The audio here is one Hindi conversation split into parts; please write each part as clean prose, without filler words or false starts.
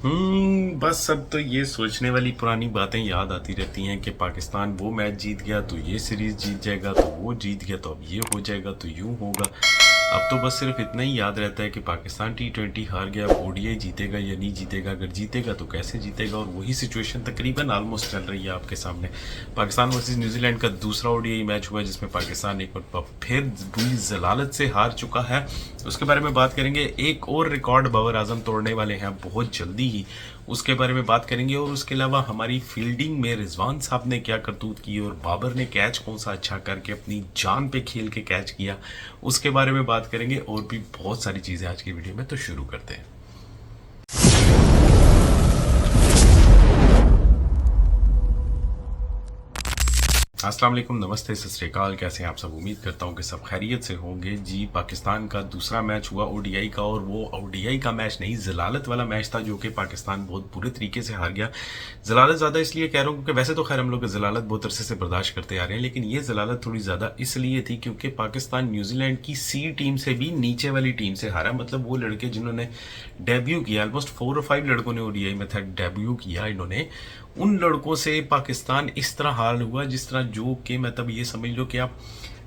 बस अब तो ये सोचने वाली पुरानी बातें याद आती रहती हैं कि पाकिस्तान वो मैच जीत गया तो ये सीरीज जीत जाएगा, तो वो जीत गया तो अब ये हो जाएगा, तो यूं होगा। अब तो बस सिर्फ इतना ही याद रहता है कि पाकिस्तान T20 हार गया, ओडीआई जीतेगा या नहीं जीतेगा, अगर जीतेगा तो कैसे जीतेगा। और वही सिचुएशन तकरीबन ऑलमोस्ट चल रही है आपके सामने। पाकिस्तान वर्सेस न्यूजीलैंड का दूसरा ओडीआई मैच हुआ जिसमें पाकिस्तान एक बार फिर बुरी जलालत से हार चुका है। उसके बारे में बात करेंगे। एक और रिकॉर्ड बाबर आजम तोड़ने वाले हैं बहुत जल्दी ही, उसके बारे में बात करेंगे। और उसके अलावा हमारी फील्डिंग में रिजवान साहब ने क्या करतूत की और बाबर ने कैच कौन सा अच्छा करके अपनी जान पे खेल के कैच किया, उसके बारे में बात करेंगे। और भी बहुत सारी चीज़ें आज की वीडियो में, तो शुरू करते हैं। अस्सलाम वालेकुम, नमस्ते, सत श्री अकाल। कैसे हैं आप सब? उम्मीद करता हूं कि सब खैरियत से होंगे जी। पाकिस्तान का दूसरा मैच हुआ ओडीआई का, और वो ओडीआई का मैच नहीं, जलालत वाला मैच था जो कि पाकिस्तान बहुत बुरे तरीके से हार गया। जलालत ज़्यादा इसलिए कह रहा हूँ क्योंकि वैसे तो खैर हम लोग जलालत बहुत अरसे से बर्दाश्त करते आ रहे हैं, लेकिन ये जलालत थोड़ी ज़्यादा इसलिए थी क्योंकि पाकिस्तान न्यूजीलैंड की सी टीम से भी नीचे वाली टीम से हारा। मतलब वो लड़के जिन्होंने डेब्यू किया, ऑलमोस्ट 4 और 5 लड़कों ने ओडीआई में था डेब्यू किया इन्होंने, उन लड़कों से पाकिस्तान इस तरह हाल हुआ जिस तरह जो कि मतलब ये समझ लो कि आप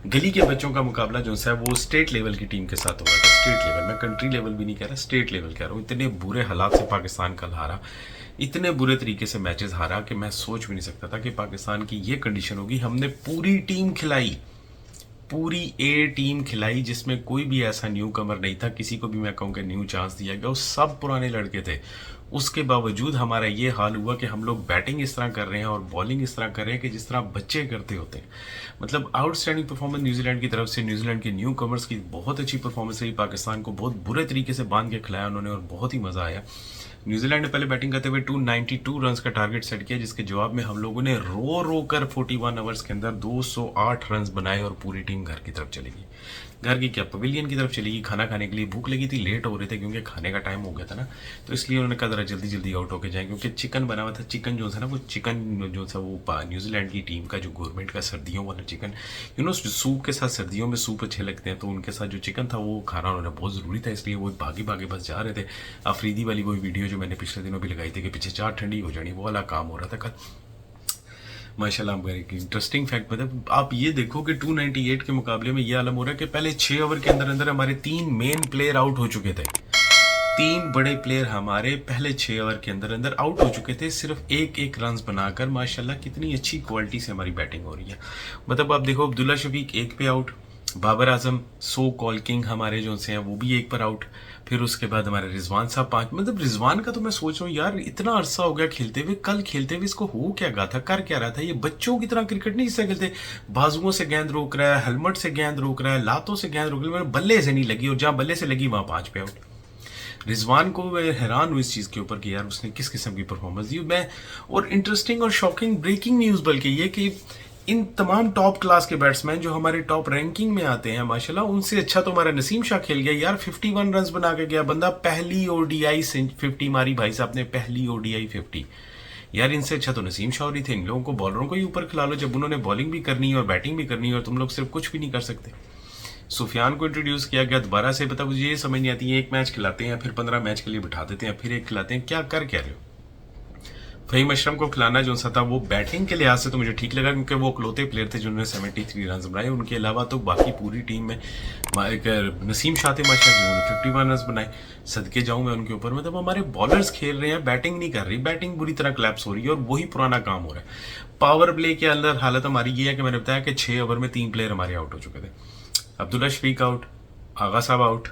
गली के बच्चों का मुकाबला जो है वो स्टेट लेवल की टीम के साथ हुआ था। स्टेट लेवल, मैं कंट्री लेवल भी नहीं कह रहा, स्टेट लेवल कह रहा हूँ। इतने बुरे हालात से पाकिस्तान कल हारा, इतने बुरे तरीके से मैचेस हारा कि मैं सोच भी नहीं सकता था कि पाकिस्तान की ये कंडीशन होगी। हमने पूरी टीम खिलाई, पूरी ए टीम खिलाई, जिसमें कोई भी ऐसा न्यू कमर नहीं था, किसी को भी मैं कहूँ कि न्यू चांस दिया गया, वो सब पुराने लड़के थे। उसके बावजूद हमारा ये हाल हुआ कि हम लोग बैटिंग इस तरह कर रहे हैं और बॉलिंग इस तरह कर रहे हैं कि जिस तरह बच्चे करते होते हैं। मतलब आउटस्टैंडिंग परफॉर्मेंस न्यूजीलैंड की तरफ से, न्यूजीलैंड के न्यू कमर्स की बहुत अच्छी परफॉर्मेंस रही। पाकिस्तान को बहुत बुरे तरीके से बांध के खिलाया उन्होंने और बहुत ही मज़ा आया। न्यूजीलैंड ने पहले बैटिंग करते हुए 292 रन का टारगेट सेट किया, जिसके जवाब में हम लोगों ने रो रो कर 41 ओवर्स के अंदर 208 रन बनाए और पूरी टीम घर की तरफ चली गई। घर की क्या, पवेलियन की तरफ चली गई खाना खाने के लिए। भूख लगी थी, लेट हो रहे थे क्योंकि खाने का टाइम हो गया था ना, तो इसलिए उन्होंने कहा जरा जल्दी जल्दी आउट होके जाए, क्योंकि चिकन बना हुआ था। चिकन जो था ना, वो चिकन जो था वो न्यूजीलैंड की टीम का जो गवर्नमेंट का सर्दियों वाला चिकन, सूप के साथ, सर्दियों में सूप अच्छे लगते हैं, तो उनके साथ जो चिकन था वो खाना उन्होंने बहुत ज़रूरी था, इसलिए वो भागे भागे बस जा रहे थे। अफरीदी वाली वही वीडियो जो मैंने पिछले दिनों भी लगाई थी कि पीछे चार ठंडी हो जानी, वो वाला काम हो रहा था कल। माशाल्लाह, इंटरेस्टिंग फैक्ट मतलब आप ये देखो कि 298 के मुकाबले में ये आलम हो रहा है कि पहले 6 ओवर के अंदर अंदर हमारे 3 मेन प्लेयर आउट हो चुके थे। 3 बड़े प्लेयर हमारे पहले 6 ओवर के अंदर अंदर आउट हो चुके थे, सिर्फ एक एक रन बनाकर। माशाल्लाह, कितनी अच्छी क्वालिटी से हमारी बैटिंग हो रही है। मतलब आप देखो, अब्दुल्ला शफीक एक पे आउट, बाबर आजम सो कॉल किंग हमारे जो से हैं वो भी एक पर आउट, फिर उसके बाद हमारे रिजवान साहब 5। मतलब रिजवान का तो मैं सोच रहा हूँ यार, इतना अरसा हो गया खेलते हुए, कल खेलते हुए इसको हो क्या गया था, कर क्या रहा था। ये बच्चों की तरह क्रिकेट नहीं जिससे खेलते, बाजुओं से गेंद रोक रहा है, हेलमेट से गेंद रोक रहा है, लातों से गेंद रोक रहा है, बल्ले से नहीं लगी, और जहाँ बल्ले से लगी वहां 5 पे आउट। रिजवान को मैं हैरान हूँ इस चीज़ के ऊपर कि यार उसने किस किस्म की परफॉर्मेंस दी। मैं और इंटरेस्टिंग और शॉकिंग ब्रेकिंग न्यूज़ बल्कि ये कि इन तमाम टॉप क्लास के बैट्समैन जो हमारे टॉप रैंकिंग में आते हैं माशाल्लाह, उनसे अच्छा तो हमारा नसीम शाह खेल गया यार। 51 रन बना के गया बंदा, पहली ओडीआई 50 मारी भाई साहब ने, पहली ओडीआई 50 यार। इनसे अच्छा तो नसीम शाह ही थे। इन लोगों को बॉलरों को ही ऊपर खिला लो, जब उन्होंने बॉलिंग भी करनी है और बैटिंग भी करनी है और तुम लोग सिर्फ कुछ भी नहीं कर सकते। सुफियान को इंट्रोड्यूस किया गया दोबारा से, पता मुझे ये समझ नहीं आती है, एक मैच खिलाते हैं फिर 15 मैच के लिए बिठा देते हैं, फिर एक खिलाते हैं, क्या कर क्या रहे हो। फहीम अशरम को खिलाना जो सा था वो बैटिंग के लिहाज से तो मुझे ठीक लगा, क्योंकि वो इकलौते प्लेयर थे जिन्होंने 73 रन बनाए। उनके अलावा तो बाकी पूरी टीम में नसीम शाह थे माशाल्लाह जिन्होंने 51 रन बनाए। सदके जाऊं मैं उनके ऊपर। मतलब हमारे बॉलर्स खेल रहे हैं, बैटिंग नहीं कर रही, बैटिंग बुरी तरह क्लैप्स हो रही है और वही पुराना काम हो रहा है। पावर प्ले के अंदर हालत हमारी ये है कि मैंने बताया कि 6 ओवर में 3 प्लेयर हमारे आउट हो चुके थे। अब्दुल्ला शफीक आउट, आगा साहब आउट,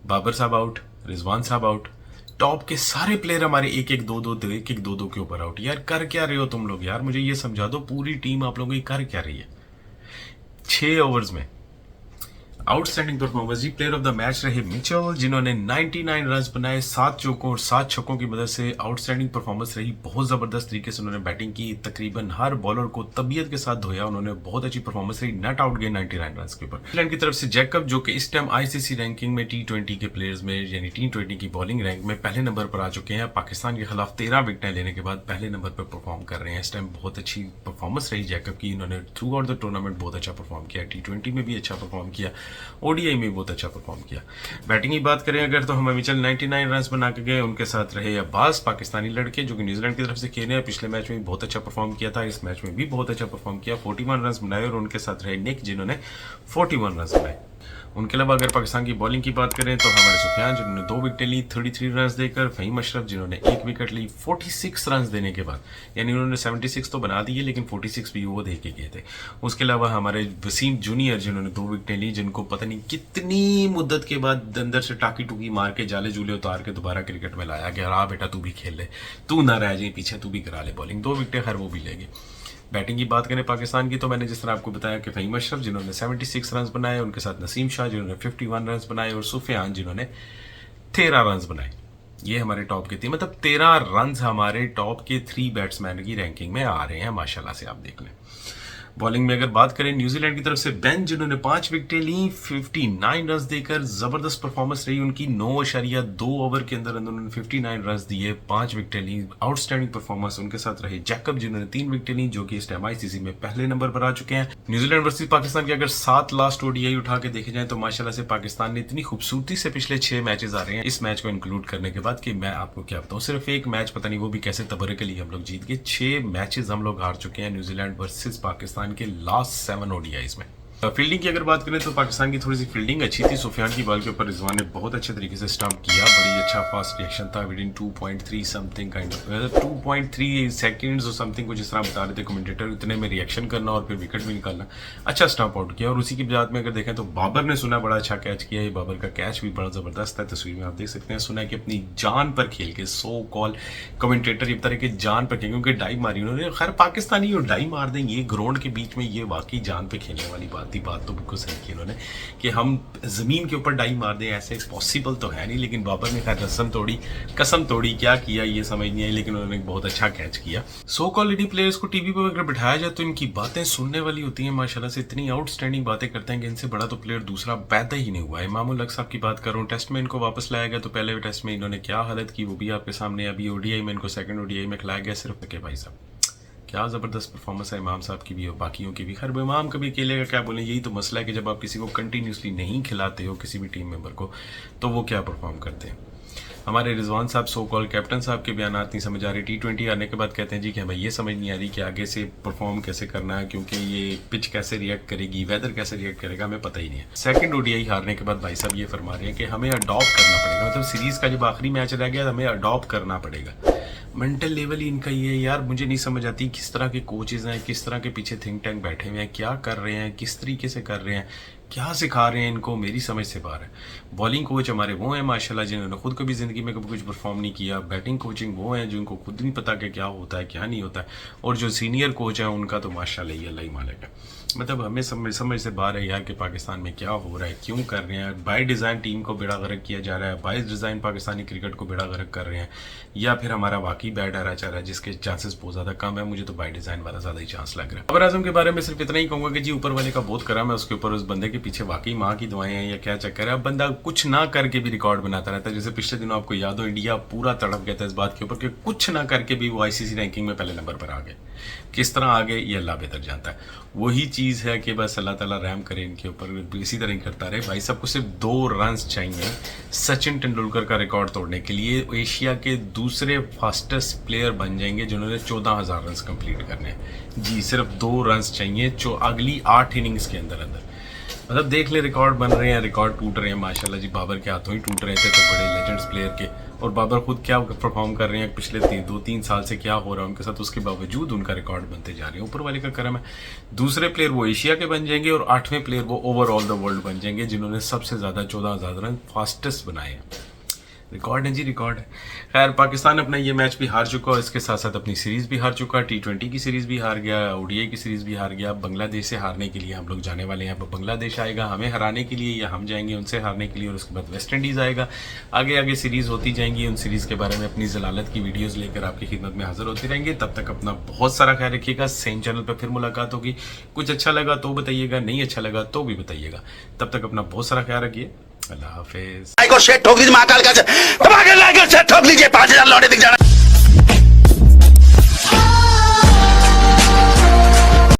बाबर साहब आउट, रिजवान साहब आउट, टॉप के सारे प्लेयर हमारे एक एक दो दो के ऊपर आउट। यार कर क्या रहे हो तुम लोग, यार मुझे ये समझा दो, पूरी टीम आप लोगों की कर क्या रही है 6 ओवर्स में। आउटस्टैंडिंग परफॉर्मेंस जी, प्लेयर ऑफ द मैच रहे मिचेल, जिन्होंने 99 रन बनाए 7 चौकों और 7 छक्कों की मदद से। आउटस्टैंडिंग परफॉर्मेंस रही, बहुत जबरदस्त तरीके से उन्होंने बैटिंग की, तकरीबन हर बॉलर को तबीयत के साथ धोया उन्होंने, बहुत अच्छी परफॉर्मेंस रही। नट आउट गए 99 रन के ऊपर। इंग्लैंड की तरफ से जैकब, जो कि इस टाइम आईसीसी रैंकिंग में T20 के प्लेयर्स में यानी T20 की बॉलिंग रैंक में पहले नंबर पर आ चुके हैं। पाकिस्तान के खिलाफ 13 विकेटें लेने के बाद पहले नंबर पर परफॉर्म कर रहे हैं इस टाइम। बहुत अच्छी परफॉर्मेंस रही जैकब की, इन्होंने थ्रू आउट द टूर्नामेंट बहुत अच्छा परफॉर्म किया, T20 में भी अच्छा परफॉर्म किया ओडीआई में बहुत अच्छा परफॉर्म किया। बैटिंग की बात करें अगर तो हम मिचेल 99 रन बना के गए, उनके साथ रहे अब्बास पाकिस्तानी लड़के जो कि न्यूजीलैंड की तरफ से खेले हैं, पिछले मैच में भी बहुत अच्छा परफॉर्म किया था, इस मैच में भी बहुत अच्छा परफॉर्म किया, 41 रन बनाए और उनके साथ रहे निक जिन्होंने 41 रन बनाए। उनके अलावा अगर पाकिस्तान की बॉलिंग की बात करें तो हमारे सुफियान जिन्होंने 2 विकेटें ली 33 रन देकर, फहीम अशरफ जिन्होंने 1 विकेट ली 46 रन देने के बाद, यानी उन्होंने 76 तो बना दिए लेकिन 46 भी वो दे के गए थे। उसके अलावा हमारे वसीम जूनियर जिन्होंने 2 विकेटें ली, जिनको पता नहीं कितनी मुद्दत के बाद अंदर से टाकी टूकी मार के जाले जूले उतार के दोबारा क्रिकेट में लाया गया, रहा बेटा तू भी खेल ले, तू ना रह जाए पीछे, तू भी करा ले बॉलिंग। 2 विकेटें खैर वो भी ले गए। बैटिंग की बात करें पाकिस्तान की तो मैंने जिस तरह आपको बताया कि फहीम अशरफ जिन्होंने 76 रन बनाए, उनके साथ नसीम शाह जिन्होंने 51 रन बनाए और सुफियान जिन्होंने 13 रन बनाए। ये हमारे टॉप के थे, मतलब 13 रन हमारे टॉप के 3 बैट्समैन की रैंकिंग में आ रहे हैं माशाल्लाह से, आप देख लें। बॉलिंग में अगर बात करें न्यूजीलैंड की तरफ से बेन जिन्होंने 5 विकेटें ली 59 रन देकर, जबरदस्त परफॉर्मेंस रही उनकी। 9.2 ओवर के अंदर उन्होंने 59 रन दिए, 5 विकेटें ली, आउटस्टैंडिंग परफॉर्मेंस। उनके साथ रहे जैकब जिन्होंने 3 विकेटें ली, जो कि इस टाइम आईसीसी में पहले नंबर पर आ चुके हैं। न्यूजीलैंड वर्सेस पाकिस्तान के अगर 7 लास्ट ओडीआई उठा के देखे जाए तो माशाल्लाह से पाकिस्तान ने इतनी खूबसूरती से पिछले 6 मैचेस आ रहे हैं इस मैच को इंक्लूड करने के बाद कि मैं आपको क्या बताऊं, सिर्फ एक मैच पता नहीं वो भी कैसे तबरकली हम लोग जीत गए। 6 मैचेस हम लोग हार चुके हैं न्यूजीलैंड वर्सेस पाकिस्तान के लास्ट 7 ओडीआईज में। फील्डिंग की अगर बात करें तो पाकिस्तान की थोड़ी सी फील्डिंग अच्छी थी। सुफियान की बॉल के ऊपर रिजवान ने बहुत अच्छे तरीके से स्टंप किया, बड़ी अच्छा फास्ट रिएक्शन था with in 2.3 something kind of 2.3 seconds और समथिंग कुछ इस तरह बता रहे थे कमेंटेटर, इतने में रिएक्शन करना और फिर विकेट भी निकालना, अच्छा स्टंप आउट किया। और उसी की बात में अगर देखें तो बाबर ने सुना बड़ा अच्छा कैच किया, ये बाबर का कैच भी बड़ा जबरदस्त है, तस्वीर में आप देख सकते हैं। सुना कि अपनी जान पर खेल के सो कॉल कमेंटेटर ये तरह के जान पर खेल, क्योंकि डाई मारी उन्होंने, खैर पाकिस्तानी और डाई मार दें ये ग्राउंड के बीच में, ये वाकई जान पे खेलने वाली बात थी। बात तो बिल्कुल सही की उन्होंने कि हम जमीन के ऊपर डाई मार दें, ऐसे पॉसिबल तो है नहीं, लेकिन बाबर ने खैर कसम तोड़ी क्या किया ये समझ नहीं आई, लेकिन उन्होंने बहुत अच्छा कैच किया। सो कॉल लेडी प्लेयर्स को टीवी पर अगर बिठाया जाए तो इनकी बातें सुनने वाली होती हैं माशाल्लाह से, इतनी आउटस्टैंडिंग बातें करते हैं कि इनसे बड़ा तो प्लेयर दूसरा पैदा ही नहीं हुआ है। इमामुल हक साहब की बात करूं, टेस्ट में इनको वापस लाया गया तो पहले टेस्ट में इन्होंने क्या हालत की वो भी आपके सामने, अभी ओडीआई में इनको सेकंड ओडीआई में खिलाया गया सिर्फ के भाई साहब, क्या ज़बरदस्त परफॉर्मेंस है इमाम साहब की भी और बाकियों की भी। खैर इमाम कभी अकेले का क्या बोलें, यही तो मसला है कि जब आप किसी को कंटिन्यूसली नहीं खिलाते हो किसी भी टीम मेंबर को तो वो क्या परफॉर्म करते हैं। हमारे रिजवान साहब सो कॉल कैप्टन साहब के बयान नहीं समझ आ रही, T20 आने के बाद कहते हैं जी कि हमें ये समझ नहीं आ रही कि आगे से परफॉर्म कैसे करना है, क्योंकि ये पिच कैसे रिएक्ट करेगी, वेदर कैसे रिएक्ट करेगा, हमें पता ही नहीं है। सेकंड ओडीआई हारने के बाद भाई साहब ये फरमा रहे हैं कि हमें अडॉप्ट करना पड़ेगा, मतलब सीरीज़ का जब आखिरी मैच रह गया हमें अडॉप्ट करना पड़ेगा। मेंटल लेवल ही इनका ये है यार, मुझे नहीं समझ आती किस तरह के कोचेज़ हैं, किस तरह के पीछे थिंक टैंक बैठे हुए हैं, क्या कर रहे हैं, किस तरीके से कर रहे हैं, क्या सिखा रहे हैं इनको, मेरी समझ से बाहर है। बॉलिंग कोच हमारे वो हैं माशाल्लाह जिन्होंने खुद कभी ज़िंदगी में कभी कुछ परफॉर्म नहीं किया, बैटिंग कोचिंग वो हैं जिनको खुद नहीं पता कि क्या होता है क्या नहीं होता है, और जो सीनियर कोच हैं उनका तो माशाल्लाह ही अल्लाह ही मालिक है। मतलब हमें समझ से बाहर है यार कि पाकिस्तान में क्या हो रहा है, क्यों कर रहे हैं। बाय डिज़ाइन टीम को बेड़ा गर्क किया जा रहा है, बाय डिज़ाइन पाकिस्तानी क्रिकेट को बेड़ा गर्क कर रहे हैं, या फिर हमारा वाकई बैट आ रहा चल रहा है जिसके चांसेस बहुत ज़्यादा कम है। मुझे तो बाय डिज़ाइन वाला ज़्यादा ही चांस लग रहा है। बाबर आजम के बारे में सिर्फ इतना ही कहूँगा कि जी ऊपर वाले का बहुत करम है, उसके ऊपर उस बंदे के पीछे वाकई माँ की दुआएं हैं या क्या चक्कर है। अब बंदा कुछ ना करके भी रिकॉर्ड बनाता रहता है, जैसे पिछले दिनों आपको याद हो इंडिया पूरा तड़प गया था इस बात के ऊपर कि कुछ ना करके भी वो आईसीसी रैंकिंग में पहले नंबर पर आ गए। किस तरह आ गए ये अल्लाह बेहतर जानता है। वही चीज़ है कि बस अल्लाह ताला रहम करे इनके ऊपर, इसी तरह ही करता रहे। भाई साहब को सिर्फ 2 रन चाहिए सचिन तेंदुलकर का रिकॉर्ड तोड़ने के लिए, एशिया के दूसरे फास्टेस्ट प्लेयर बन जाएंगे जिन्होंने 14,000 रन कंप्लीट करने हैं। जी सिर्फ 2 रन चाहिए अगली 8 इनिंग्स के अंदर। मतलब देख ले रिकॉर्ड बन रहे हैं, रिकॉर्ड टूट रहे हैं माशाल्लाह जी। बाबर के हाथों ही टूट रहे थे तो बड़े लेजेंड्स प्लेयर के, और बाबर खुद क्या परफॉर्म कर रहे हैं पिछले 2-3 साल से, क्या हो रहा है उनके साथ, उसके बावजूद उनका रिकॉर्ड बनते जा रहे हैं। ऊपर वाले का करम है, दूसरे प्लेयर वो एशिया के बन जाएंगे और 8वें प्लेयर वो ओवरऑल द वर्ल्ड बन जाएंगे जिन्होंने सबसे ज़्यादा 14,000 रन फास्टेस्ट बनाए हैं। रिकॉर्ड है जी, रिकॉर्ड है। खैर पाकिस्तान अपना ये मैच भी हार चुका और इसके साथ साथ अपनी सीरीज़ भी हार चुका, T20 की सीरीज़ भी हार गया, ओडीआई की सीरीज़ भी हार गया। बांग्लादेश से हारने के लिए हम लोग जाने वाले हैं। अब बांग्लादेश आएगा हमें हराने के लिए या हम जाएंगे उनसे हारने के लिए, और उसके बाद वेस्ट इंडीज़ आएगा। आगे आगे सीरीज़ होती जाएंगी, उन सीरीज़ के बारे में अपनी जलालत की वीडियोज़ लेकर आपकी खिदमत में हाजिर होते रहेंगे। तब तक अपना बहुत सारा ख्याल रखिएगा। सेम चैनल पर फिर मुलाकात होगी। कुछ अच्छा लगा तो बताइएगा, नहीं अच्छा लगा तो भी बताइएगा। तब तक अपना बहुत सारा ख्याल रखिए। अल्लाह हाफिज। ठोक दीजिए महाकाल का ठोक लीजिए 5,000 लौटे दिख जाना।